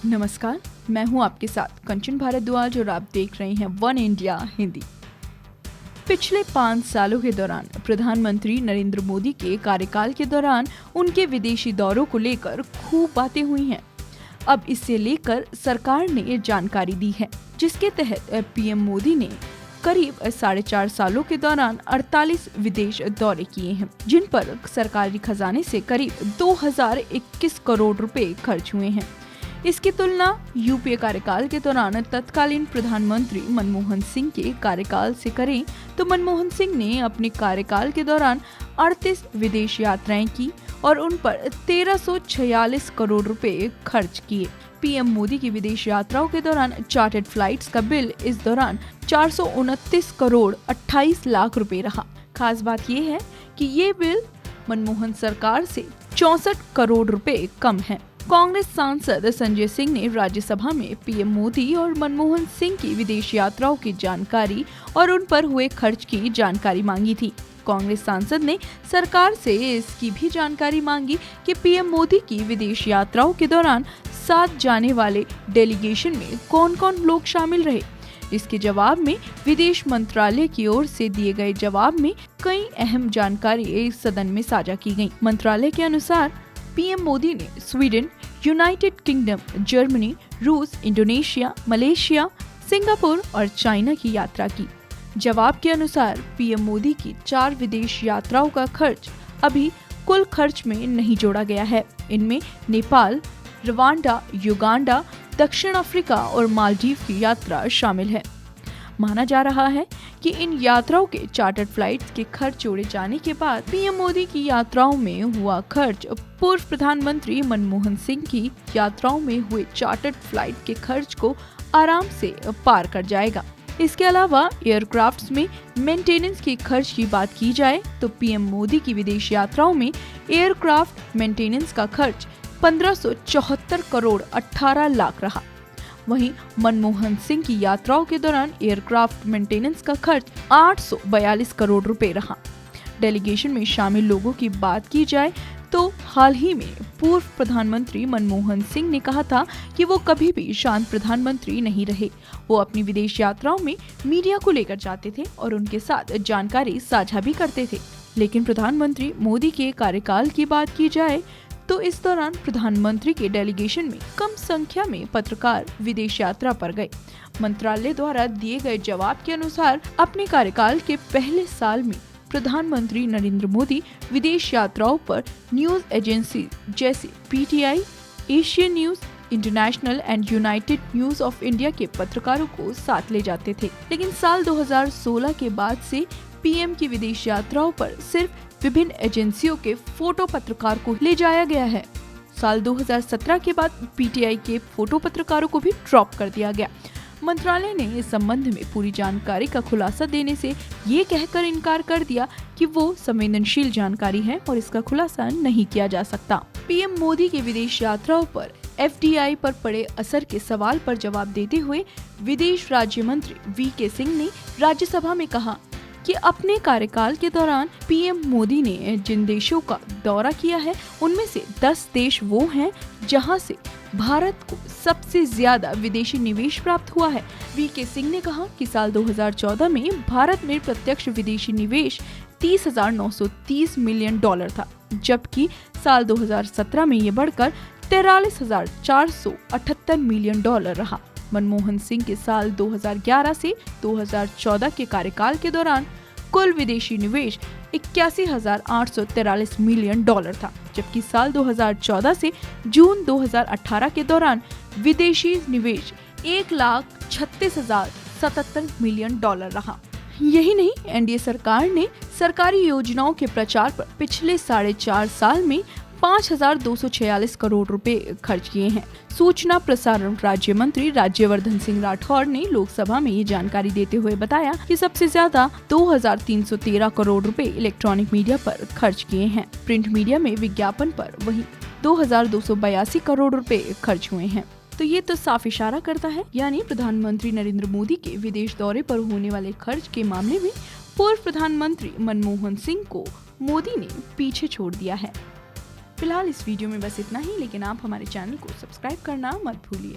नमस्कार, मैं हूं आपके साथ कंचन भारद्वाज और आप देख रहे हैं वन इंडिया हिंदी। पिछले 5 सालों के दौरान प्रधानमंत्री नरेंद्र मोदी के कार्यकाल के दौरान उनके विदेशी दौरों को लेकर खूब बातें हुई हैं। अब इससे लेकर सरकार ने जानकारी दी है, जिसके तहत पीएम मोदी ने करीब 4.5 सालों के दौरान 48 विदेश दौरे किए हैं, जिन पर सरकारी खजाने से करीब 2021 करोड़ रुपए खर्च हुए हैं। इसकी तुलना यूपीए कार्यकाल के दौरान तत्कालीन प्रधानमंत्री मनमोहन सिंह के कार्यकाल से करें तो मनमोहन सिंह ने अपने कार्यकाल के दौरान 38 विदेश यात्राएं की और उन पर 1346 करोड़ रुपए खर्च किए। पीएम मोदी की विदेश यात्राओं के दौरान चार्टर्ड फ्लाइट्स का बिल इस दौरान 429 करोड़ 28 लाख रुपए रहा। खास बात ये है कि ये बिल मनमोहन सरकार से 64 करोड़ रुपए कम है। कांग्रेस सांसद संजय सिंह ने राज्यसभा में पीएम मोदी और मनमोहन सिंह की विदेश यात्राओं की जानकारी और उन पर हुए खर्च की जानकारी मांगी थी। कांग्रेस सांसद ने सरकार से इसकी भी जानकारी मांगी कि पीएम मोदी की विदेश यात्राओं के दौरान साथ जाने वाले डेलीगेशन में कौन कौन लोग शामिल रहे। इसके जवाब में विदेश मंत्रालय की ओर से दिए गए जवाब में कई अहम जानकारी सदन में साझा की गई। मंत्रालय के अनुसार पीएम मोदी ने स्वीडन, यूनाइटेड किंगडम, जर्मनी, रूस, इंडोनेशिया, मलेशिया, सिंगापुर और चाइना की यात्रा की। जवाब के अनुसार पीएम मोदी की 4 विदेश यात्राओं का खर्च अभी कुल खर्च में नहीं जोड़ा गया है। इनमें नेपाल, रवांडा, युगांडा, दक्षिण अफ्रीका और मालदीव की यात्रा शामिल है। माना जा रहा है कि इन यात्राओं के चार्टर्ड फ्लाइट्स के खर्च जोड़े जाने के बाद पीएम मोदी की यात्राओं में हुआ खर्च पूर्व प्रधानमंत्री मनमोहन सिंह की यात्राओं में हुए चार्टर्ड फ्लाइट के खर्च को आराम से पार कर जाएगा। इसके अलावा एयरक्राफ्ट्स में मेंटेनेंस के खर्च की बात की जाए तो पीएम मोदी की विदेश यात्राओं में एयरक्राफ्ट मेंटेनेंस का खर्च 1574 करोड़ 18 लाख रहा। वहीं मनमोहन सिंह की यात्राओं के दौरान एयरक्राफ्ट मेंटेनेंस का खर्च 842 करोड़ रुपए रहा। डेलीगेशन में शामिल लोगों की बात की जाए तो हाल ही में पूर्व प्रधानमंत्री मनमोहन सिंह ने कहा था कि वो कभी भी शांत प्रधानमंत्री नहीं रहे। वो अपनी विदेश यात्राओं में मीडिया को लेकर जाते थे और उनके साथ जानकारी साझा भी करते थे। लेकिन प्रधानमंत्री मोदी के कार्यकाल की बात की जाए तो इस दौरान प्रधानमंत्री के डेलीगेशन में कम संख्या में पत्रकार विदेश यात्रा पर गए। मंत्रालय द्वारा दिए गए जवाब के अनुसार अपने कार्यकाल के पहले साल में प्रधानमंत्री नरेंद्र मोदी विदेश यात्राओं पर न्यूज एजेंसी जैसे PTI, Asian news, international and United news of India के पत्रकारों को साथ ले जाते थे। लेकिन साल 2016 के बाद से पीएम की विदेश यात्राओं पर सिर्फ विभिन्न एजेंसियों के फोटो पत्रकार को ले जाया गया है। साल 2017 के बाद पीटीआई के फोटो पत्रकारों को भी ड्रॉप कर दिया गया। मंत्रालय ने इस संबंध में पूरी जानकारी का खुलासा देने से ये कहकर इनकार कर दिया कि वो संवेदनशील जानकारी है और इसका खुलासा नहीं किया जा सकता। पीएम मोदी की विदेश यात्राओं पर एफडीआई पर पड़े असर के सवाल पर जवाब देते हुए विदेश राज्य मंत्री वीके सिंह ने राज्यसभा में कहा कि अपने कार्यकाल के दौरान पीएम मोदी ने जिन देशों का दौरा किया है उनमें से 10 देश वो हैं जहां से भारत को सबसे ज्यादा विदेशी निवेश प्राप्त हुआ है। वीके सिंह ने कहा कि साल 2014 में भारत में प्रत्यक्ष विदेशी निवेश 30,930 मिलियन डॉलर था, जबकि साल 2017 में ये बढ़कर 43,478 मिलियन डॉलर रहा। मनमोहन सिंह के साल 2011 से 2014 के कार्यकाल के दौरान कुल विदेशी निवेश 81,843 मिलियन डॉलर था, जबकि साल 2014 से जून 2018 के दौरान विदेशी निवेश 1,36,077 मिलियन डॉलर रहा। यही नहीं, एनडीए सरकार ने सरकारी योजनाओं के प्रचार पर पिछले 4.5 साल में 5,246 करोड़ रुपए खर्च किए हैं। सूचना प्रसारण राज्य मंत्री राज्यवर्धन सिंह राठौर ने लोकसभा में ये जानकारी देते हुए बताया कि सबसे ज्यादा 2,313 करोड़ रुपए इलेक्ट्रॉनिक मीडिया पर खर्च किए हैं। प्रिंट मीडिया में विज्ञापन पर वही 2,282 करोड़ रुपए खर्च हुए हैं। तो ये तो साफ इशारा करता है, यानी प्रधानमंत्री नरेंद्र मोदी के विदेश दौरे पर होने वाले खर्च के मामले में पूर्व प्रधानमंत्री मनमोहन सिंह को मोदी ने पीछे छोड़ दिया है। फिलहाल इस वीडियो में बस इतना ही, लेकिन आप हमारे चैनल को सब्सक्राइब करना मत भूलिए।